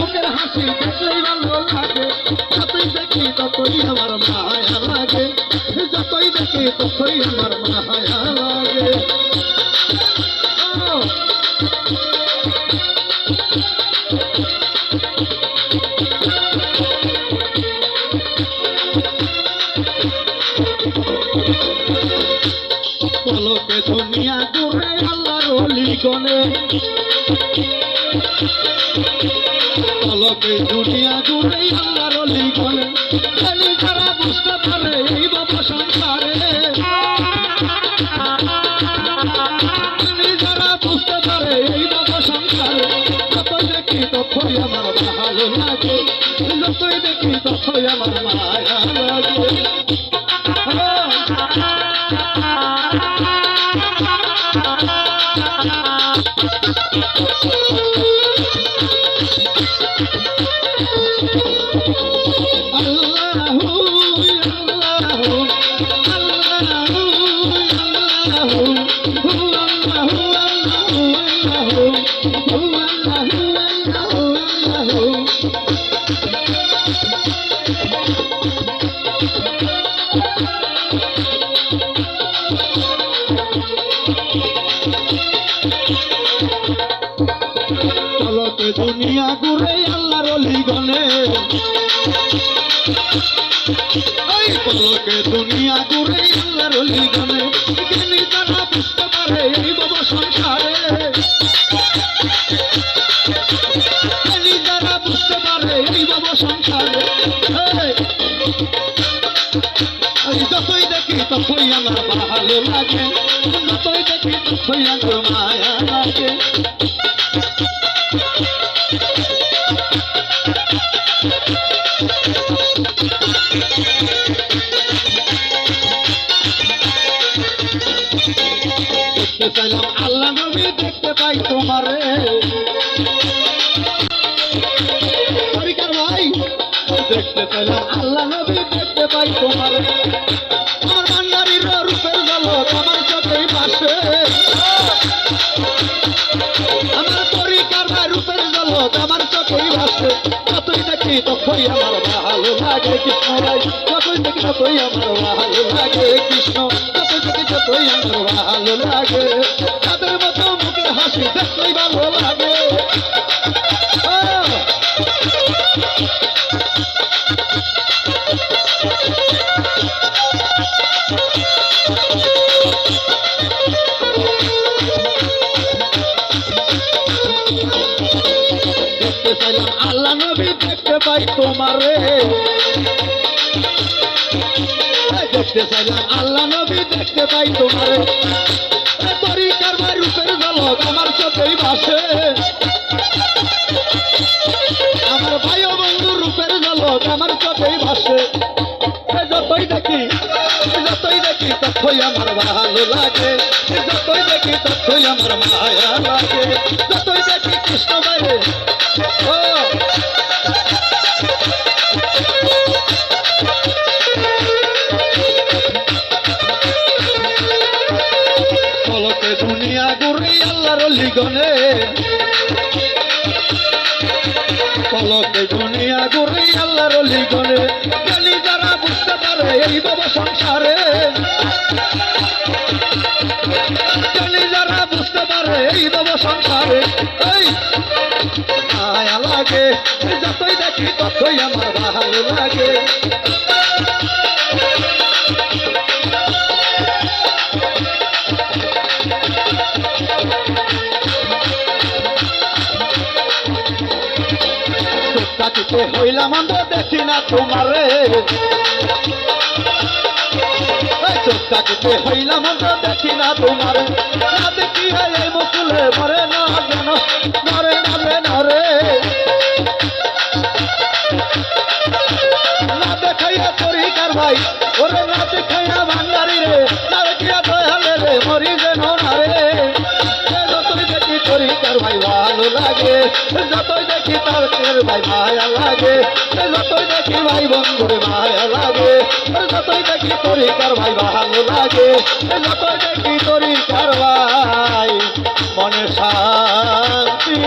মুখের হাসি দেখলেই ভালো লাগে, যতই দেখি ততই আমার মায়া লাগে, যতই দেখি ততই আমার মায়া লাগে। পলকে দুনিয়া ঘুরে আল্লাহর ওলি গনে, পলকে দুনিয়া ঘুরে আল্লাহর ওলি গনে, খালি যারা বুঝতে পারে এই বাবা সংসারে, খালি যারা বুঝতে পারে এই বাবা সংসারে, যতই দেখি ততই আমার ভালো লাগে, যতই দেখি ততই আমার মায়া লাগে। পলকে দুনিয়া ঘুরে আল্লাহর ওলি গনে, পলকে দুনিয়া ঘুরে আল্লাহর ওলি গনে, জ্ঞানী যারা বুঝতে পারে এই বাবা সংসারে, জ্ঞানী যারা বুঝতে পারে এই বাবা সংসারে, যতই দেখি ততই আমার ভালো লাগে, যতই দেখি ততই আমার মায়া লাগে। দেখতে চাইলাম আল্লাহ নবী দেখতে পাই তোমারে, ভাই দেখতে চাইলাম আল্লাহ নবী দেখতে পাই তোমারে, আমার বান্দারির রূপের ঝলক আমার চোখেই ভাসে, আমার তরিকার রূপের ঝলক আমার চোখেই ভাসে, যতই দেখি ততই আমার ভালো লাগে কৃষ্ণ ভাই, যতই দেখি ততই আমার ভালো লাগে কৃষ্ণ, যতই দেখি ততই আমার ভালো লাগে, তাদের মতো মুখের হাসি দেখলেই ভালো লাগে। দেখতে চাইলাম আল্লাহ নবী দেখতে পাই তোমারে, দেখতে চাইলাম আল্লাহ নবী দেখতে পাই তোমারে, তরিকার রূপের ঝলক আমার চোখেই ভাসে, আমার ভাই ও বন্ধুর রূপের ঝলক আমার চোখেই ভাসে, যতই দেখি ততই আমার ভালো লাগে, যতই দেখি ততই আমার মায়া লাগে, যতই দেখি কৃষ্ণ ভাইরে পলকে দুনিয়া ঘুরি আল্লাহর ওলি গনে, পলকে দুনিয়া ঘুরি আল্লাহর ওলি গনে, জ্ঞানী যারা বুঝতে পারে এই বাবা সংসারে, জ্ঞানী যারা বুঝতে পারে এই বাবা সংসারে, মায়া লাগে, যতই দেখি ততই আমার ভালো লাগে। চোখটাকে হইলাম আমরা দেখি না তোমারে, চোখটাকে হইলাম আমরা দেখি না তোমারে, না দেখি এই মুকুলে মরে না যেন মরে না যেন রে, না দেখাইয়া তরিকার ভাই ওরে, না দেখাইয়া ভান্ডারি রে, না দেখিয়া দয়ালে রে মরি যেন না রে, যতই দেখি তরিকার ভাই ভালো লাগে, যতই দেখি তার ভাই মায়া লাগে, যতই দেখি ভাই বন্ধুরে মায়া লাগে, যতই দেখি তরিকার ভাই ভালো লাগে, যতই দেখি তরিকার ভাই মনে শান্তি